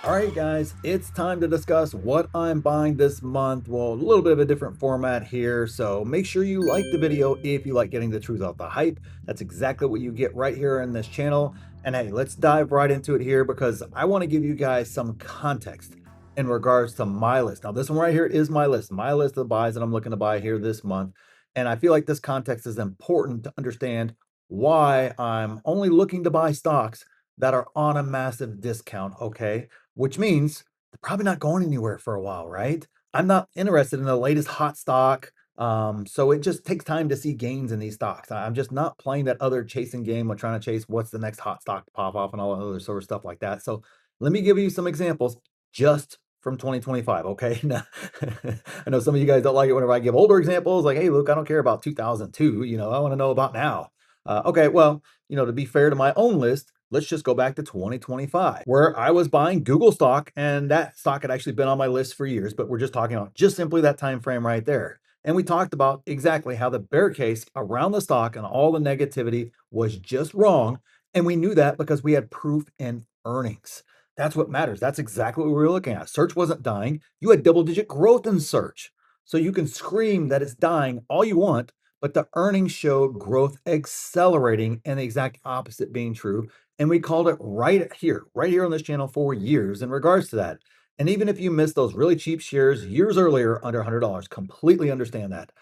All right, guys, it's time to discuss what I'm buying this month. Well, a little bit of a different format here. So make sure you like the video if you like getting the truth off the hype. That's exactly what you get right here in this channel. And hey, let's dive right into it here because I want to give you guys some context in regards to my list. Now, this one right here is my list of buys that I'm looking to buy here this month. And I feel like this context is important to understand why I'm only looking to buy stocks that are on a massive discount. Okay, which means they're probably not going anywhere for a while, right? I'm not interested in the latest hot stock. So it just takes time to see gains in these stocks. I'm just not playing that other chasing game of trying to chase what's the next hot stock to pop off and all that other sort of stuff like that. So let me give you some examples just from 2025. Okay. Now, I know some of you guys don't like it whenever I give older examples, like, hey, Luke, I don't care about 2002. I want to know about now. Okay. Well, to be fair to my own list, let's just go back to 2025, where I was buying Google stock, and that stock had actually been on my list for years, but we're just talking about just simply that time frame right there. And we talked about exactly how the bear case around the stock and all the negativity was just wrong. And we knew that because we had proof in earnings. That's what matters. That's exactly what we were looking at. Search wasn't dying. You had double digit growth in search. So you can scream that it's dying all you want, but the earnings showed growth accelerating and the exact opposite being true. And we called it right here on this channel for years in regards to that. And even if you missed those really cheap shares years earlier under $100, completely understand that.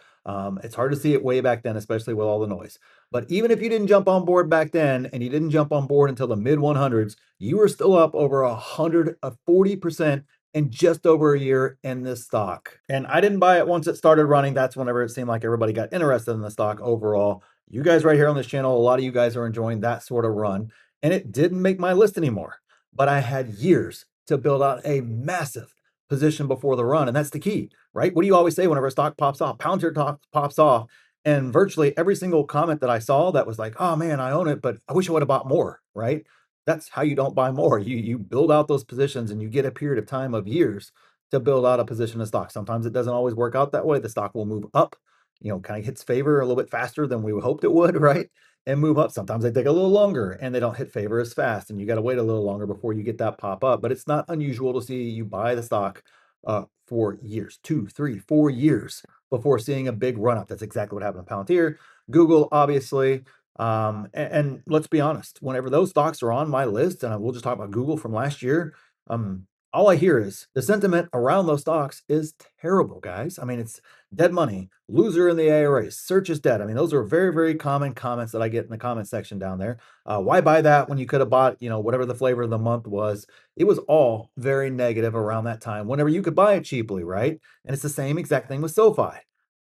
It's hard to see it way back then, especially with all the noise. But even if you didn't jump on board back then and you didn't jump on board until the mid 100s, you were still up over 140% in just over a year in this stock. And I didn't buy it once it started running. That's whenever it seemed like everybody got interested in the stock overall. You guys right here on this channel, a lot of you guys are enjoying that sort of run, and it didn't make my list anymore. But I had years to build out a massive position before the run, and that's the key, right? What do you always say whenever a stock pops off? Palantir top pops off, and virtually every single comment that I saw that was like, "Oh man, I own it, but I wish I would have bought more." Right? That's how you don't buy more. You build out those positions, and you get a period of time of years to build out a position of stock. Sometimes it doesn't always work out that way. The stock will move up, kind of hits favor a little bit faster than we hoped it would, right? And move up. Sometimes they take a little longer and they don't hit favor as fast, and you got to wait a little longer before you get that pop up. But it's not unusual to see you buy the stock for years, 2, 3, 4 years before seeing a big run up. That's exactly what happened to Palantir, Google, obviously. And let's be honest, whenever those stocks are on my list, and I will just talk about Google from last year, um, all I hear is the sentiment around those stocks is terrible, guys. I mean, it's dead money, loser in the ARA, search is dead. I mean, those are very, very common comments that I get in the comment section down there. Why buy that when you could have bought, whatever the flavor of the month was? It was all very negative around that time, whenever you could buy it cheaply, right? And it's the same exact thing with SoFi.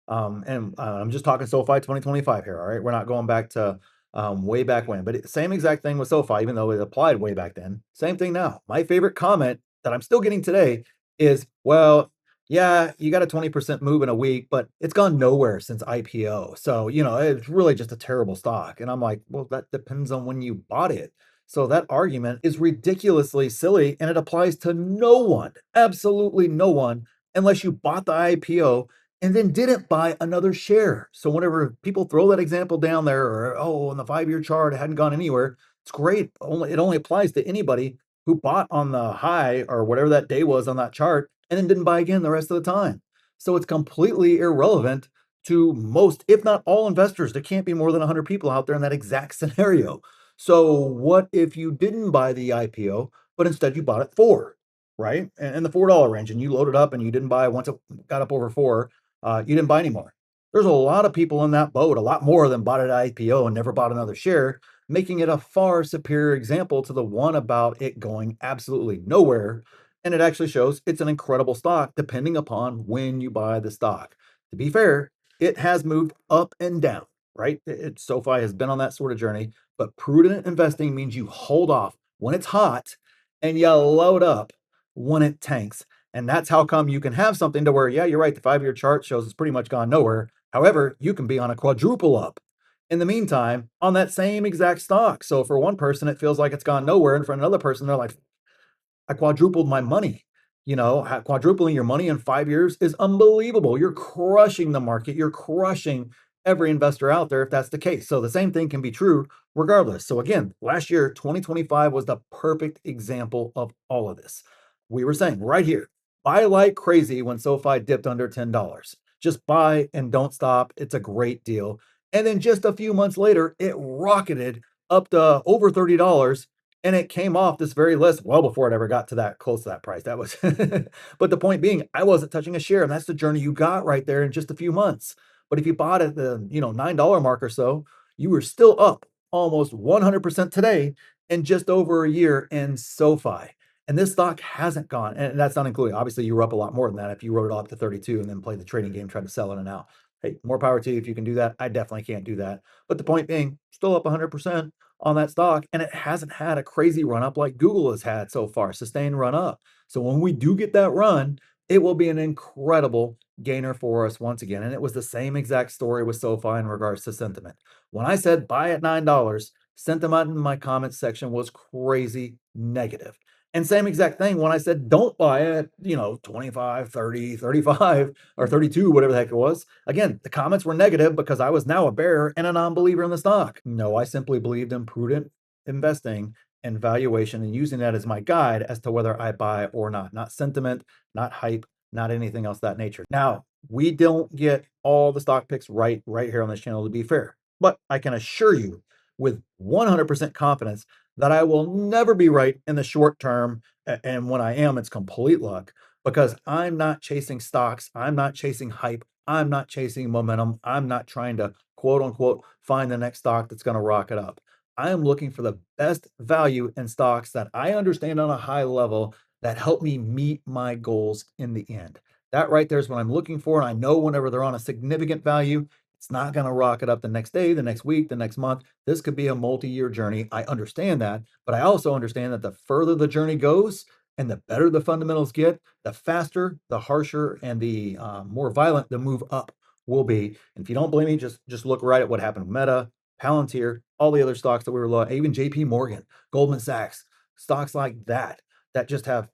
And I'm just talking SoFi 2025 here, all right? We're not going back to way back when, but same exact thing with SoFi, even though it applied way back then. Same thing now. My favorite comment that I'm still getting today is, well, yeah, you got a 20% move in a week, but it's gone nowhere since IPO. So, it's really just a terrible stock. And I'm like, well, that depends on when you bought it. So that argument is ridiculously silly and it applies to no one, absolutely no one, unless you bought the IPO and then didn't buy another share. So whenever people throw that example down there, or oh, on the 5 year chart, it hadn't gone anywhere, it's great. It only applies to anybody who bought on the high or whatever that day was on that chart and then didn't buy again the rest of the time. So it's completely irrelevant to most, if not all investors. There can't be more than 100 people out there in that exact scenario. So what if you didn't buy the IPO, but instead you bought it for, right? In the $4 range, and you loaded up and you didn't buy once it got up over four, you didn't buy anymore. There's a lot of people in that boat, a lot more than bought at IPO and never bought another share, making it a far superior example to the one about it going absolutely nowhere. And it actually shows it's an incredible stock depending upon when you buy the stock. To be fair, it has moved up and down, right? SoFi has been on that sort of journey, but prudent investing means you hold off when it's hot and you load up when it tanks. And that's how come you can have something to where, yeah, you're right, the 5 year chart shows it's pretty much gone nowhere. However, you can be on a quadruple up in the meantime on that same exact stock. So for one person, it feels like it's gone nowhere. And for another person, they're like, I quadrupled my money. Quadrupling your money in 5 years is unbelievable. You're crushing the market. You're crushing every investor out there if that's the case. So the same thing can be true regardless. So again, last year, 2025 was the perfect example of all of this. We were saying right here, buy like crazy when SoFi dipped under $10. Just buy and don't stop. It's a great deal. And then just a few months later, it rocketed up to over $30 and it came off this very list well before it ever got to that close to that price. That was, but the point being, I wasn't touching a share, and that's the journey you got right there in just a few months. But if you bought at the $9 mark or so, you were still up almost 100% today in just over a year in SoFi. And this stock hasn't gone, and that's not including, obviously, you were up a lot more than that if you wrote it up to 32 and then played the trading game, tried to sell in and out. Hey, more power to you if you can do that. I definitely can't do that. But the point being, still up 100% on that stock, and it hasn't had a crazy run up like Google has had so far, sustained run up. So when we do get that run, it will be an incredible gainer for us once again. And it was the same exact story with SoFi in regards to sentiment. When I said buy at $9, sentiment in my comments section was crazy negative. And same exact thing when I said don't buy it, 25, 30, 35, or 32, whatever the heck it was. Again, the comments were negative because I was now a bear and a non-believer in the stock. No, I simply believed in prudent investing and valuation and using that as my guide as to whether I buy or not sentiment, not hype, not anything else that nature. Now, we don't get all the stock picks right here on this channel, to be fair, but I can assure you with 100% confidence that I will never be right in the short term. And when I am, it's complete luck because I'm not chasing stocks. I'm not chasing hype. I'm not chasing momentum. I'm not trying to quote unquote find the next stock that's going to rock it up. I am looking for the best value in stocks that I understand on a high level that help me meet my goals in the end. That right there is what I'm looking for. And I know whenever they're on a significant value, it's not going to rocket up the next day, the next week, the next month. This could be a multi-year journey. I understand that, but I also understand that the further the journey goes and the better the fundamentals get, the faster, the harsher, and the more violent the move up will be. And if you don't believe me, just look right at what happened with Meta, Palantir, all the other stocks that we were looking, even JP Morgan, Goldman Sachs, stocks like that that just have,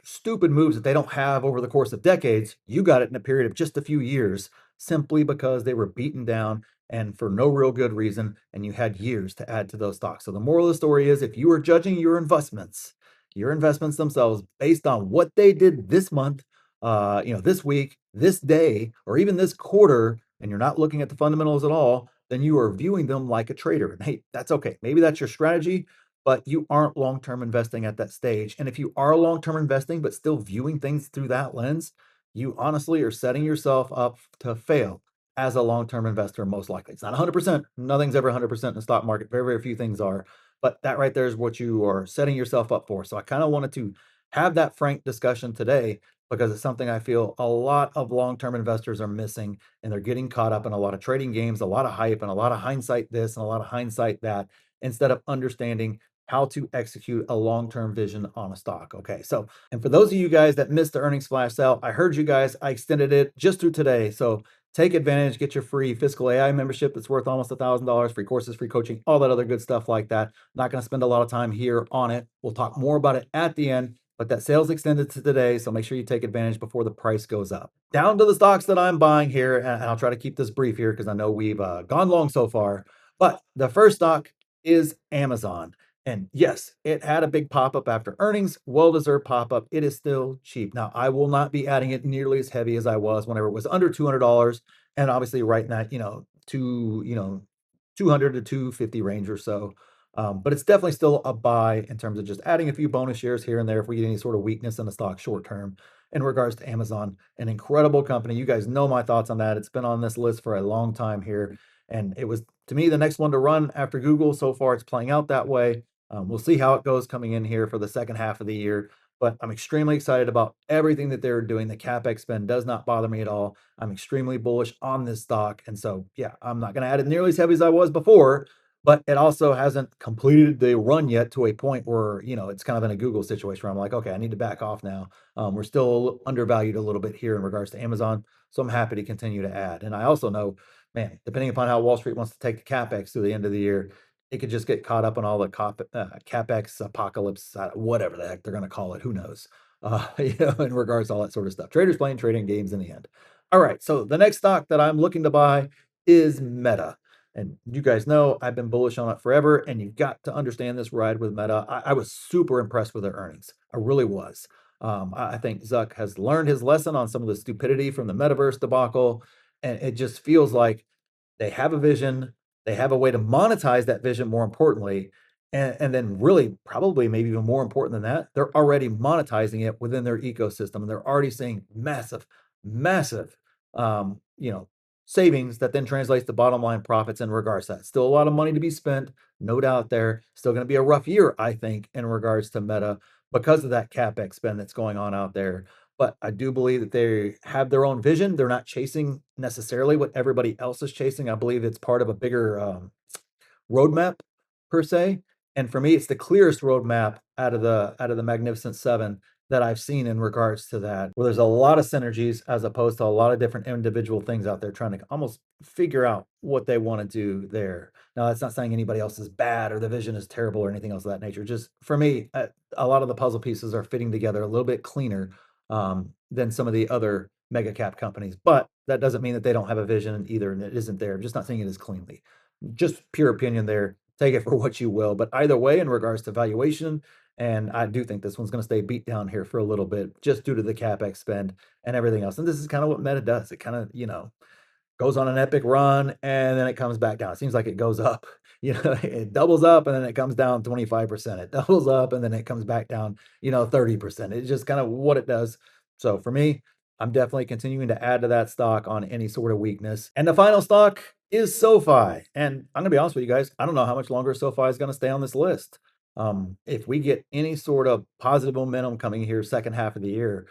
stupid moves that they don't have over the course of decades. You got it in a period of just a few years simply because they were beaten down and for no real good reason, and you had years to add to those stocks. So the moral of the story is if you are judging your investments themselves based on what they did this month, this week, this day, or even this quarter, and you're not looking at the fundamentals at all, then you are viewing them like a trader. And hey, that's okay. Maybe that's your strategy, but you aren't long-term investing at that stage. And if you are long-term investing, but still viewing things through that lens, you honestly are setting yourself up to fail as a long-term investor, most likely. It's not 100%. Nothing's ever 100% in the stock market. Very, very few things are. But that right there is what you are setting yourself up for. So I kind of wanted to have that frank discussion today because it's something I feel a lot of long-term investors are missing, and they're getting caught up in a lot of trading games, a lot of hype, and a lot of hindsight this and a lot of hindsight that, instead of understanding how to execute a long-term vision on a stock. Okay, so, and for those of you guys that missed the earnings flash sale, I heard you guys, I extended it just through today. So take advantage, get your free Fiscal AI membership that's worth almost $1,000, free courses, free coaching, all that other good stuff like that. Not going to spend a lot of time here on it. We'll talk more about it at the end, but that sale's extended to today, so make sure you take advantage before the price goes up. Down to the stocks that I'm buying here, and I'll try to keep this brief here because I know we've gone long so far. But the first stock is Amazon. And yes, it had a big pop up after earnings, well deserved pop up. It is still cheap. Now, I will not be adding it nearly as heavy as I was whenever it was under $200. And obviously, right in that, 200 to 250 range or so. But it's definitely still a buy in terms of just adding a few bonus shares here and there if we get any sort of weakness in the stock short term. In regards to Amazon, an incredible company. You guys know my thoughts on that. It's been on this list for a long time here. And it was, to me, the next one to run after Google. So far, it's playing out that way. We'll see how it goes coming in here for the second half of the year. But I'm extremely excited about everything that they're doing. The CapEx spend does not bother me at all. I'm extremely bullish on this stock. And so, yeah, I'm not going to add it nearly as heavy as I was before, but it also hasn't completed the run yet to a point where, it's kind of in a Google situation where I'm like, okay, I need to back off now. We're still undervalued a little bit here in regards to Amazon. So I'm happy to continue to add. And I also know, man, depending upon how Wall Street wants to take the CapEx through the end of the year, it could just get caught up in all the CapEx apocalypse, whatever the heck they're going to call it. Who knows? In regards to all that sort of stuff. Traders playing trading games in the end. All right. So the next stock that I'm looking to buy is Meta. And you guys know I've been bullish on it forever. And you've got to understand this ride with Meta. I was super impressed with their earnings. I really was. I think Zuck has learned his lesson on some of the stupidity from the metaverse debacle, and it just feels like they have a vision, they have a way to monetize that vision more importantly, and then really probably maybe even more important than that, they're already monetizing it within their ecosystem, and they're already seeing massive, massive, you know, savings that then translates to bottom line profits in regards to that. Still a lot of money to be spent, no doubt there. Still gonna be a rough year, I think, in regards to Meta because of that CapEx spend that's going on out there. But I do believe that they have their own vision. They're not chasing necessarily what everybody else is chasing. I believe it's part of a bigger roadmap per se. And for me, it's the clearest roadmap out of the Magnificent Seven that I've seen in regards to that, where there's a lot of synergies as opposed to a lot of different individual things out there trying to almost figure out what they want to do there. Now, that's not saying anybody else is bad or the vision is terrible or anything else of that nature. Just for me, a lot of the puzzle pieces are fitting together a little bit cleaner than some of the other mega cap companies. But that doesn't mean that they don't have a vision either, and it isn't there. I'm just not saying it as cleanly. Just pure opinion there. Take it for what you will. But either way, in regards to valuation, and I do think this one's going to stay beat down here for a little bit, just due to the capex spend and everything else. And this is kind of what Meta does. It kind of, goes on an epic run and then it comes back down. It seems like it goes up, it doubles up and then it comes down 25%. It doubles up and then it comes back down, 30%. It's just kind of what it does. So for me, I'm definitely continuing to add to that stock on any sort of weakness. And the final stock is SoFi. And I'm gonna be honest with you guys, I don't know how much longer SoFi is gonna stay on this list. If we get any sort of positive momentum coming here second half of the year,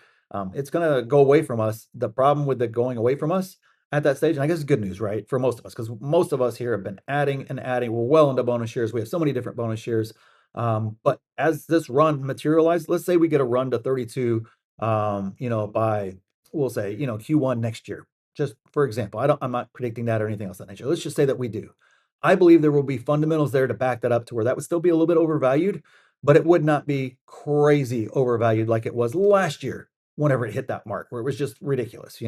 it's gonna go away from us. The problem with it going away from us at that stage, and I guess it's good news, right? For most of us, because most of us here have been adding and adding. We're well into bonus shares. We have so many different bonus shares. But as this run materialized, let's say we get a run to 32, by we'll say, Q1 next year. Just for example, I'm not predicting that or anything else of that nature. Let's just say that we do. I believe there will be fundamentals there to back that up to where that would still be a little bit overvalued, but it would not be crazy overvalued like it was last year whenever it hit that mark, where it was just ridiculous.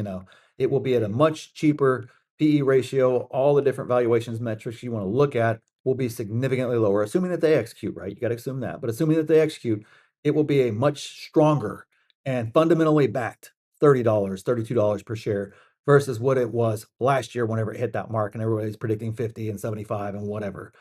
It will be at a much cheaper PE ratio. All the different valuations metrics you want to look at will be significantly lower, assuming that they execute, right? You got to assume that. But assuming that they execute, it will be a much stronger and fundamentally backed $30, $32 per share versus what it was last year whenever it hit that mark and everybody's predicting 50 and 75 and whatever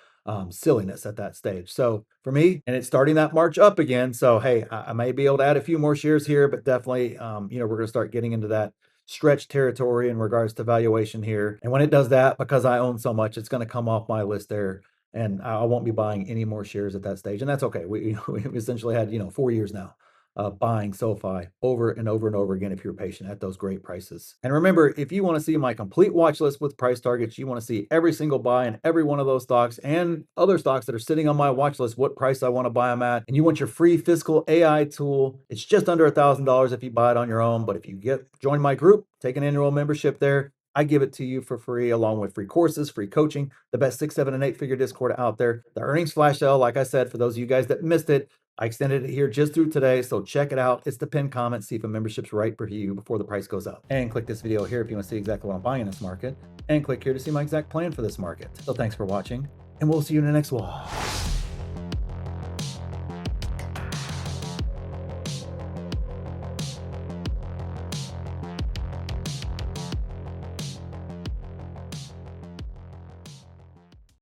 silliness at that stage. So for me, and it's starting that march up again. So hey, I may be able to add a few more shares here, but definitely, we're going to start getting into that stretch territory in regards to valuation here. And when it does that, because I own so much, it's going to come off my list there. And I won't be buying any more shares at that stage. And that's okay. We essentially had, 4 years now buying SoFi over and over and over again if you're patient at those great prices. And remember, if you want to see my complete watch list with price targets, you want to see every single buy in every one of those stocks and other stocks that are sitting on my watch list, what price I want to buy them at, and you want your free fiscal AI tool, it's just under $1,000 if you buy it on your own. But if you join my group, take an annual membership there, I give it to you for free, along with free courses, free coaching, the best 6, 7, and 8-figure Discord out there. The earnings flash sale, like I said, for those of you guys that missed it, I extended it here just through today, so check it out. It's the pinned comment. See if a membership's right for you before the price goes up. And click this video here if you want to see exactly what I'm buying in this market. And click here to see my exact plan for this market. So thanks for watching, and we'll see you in the next one.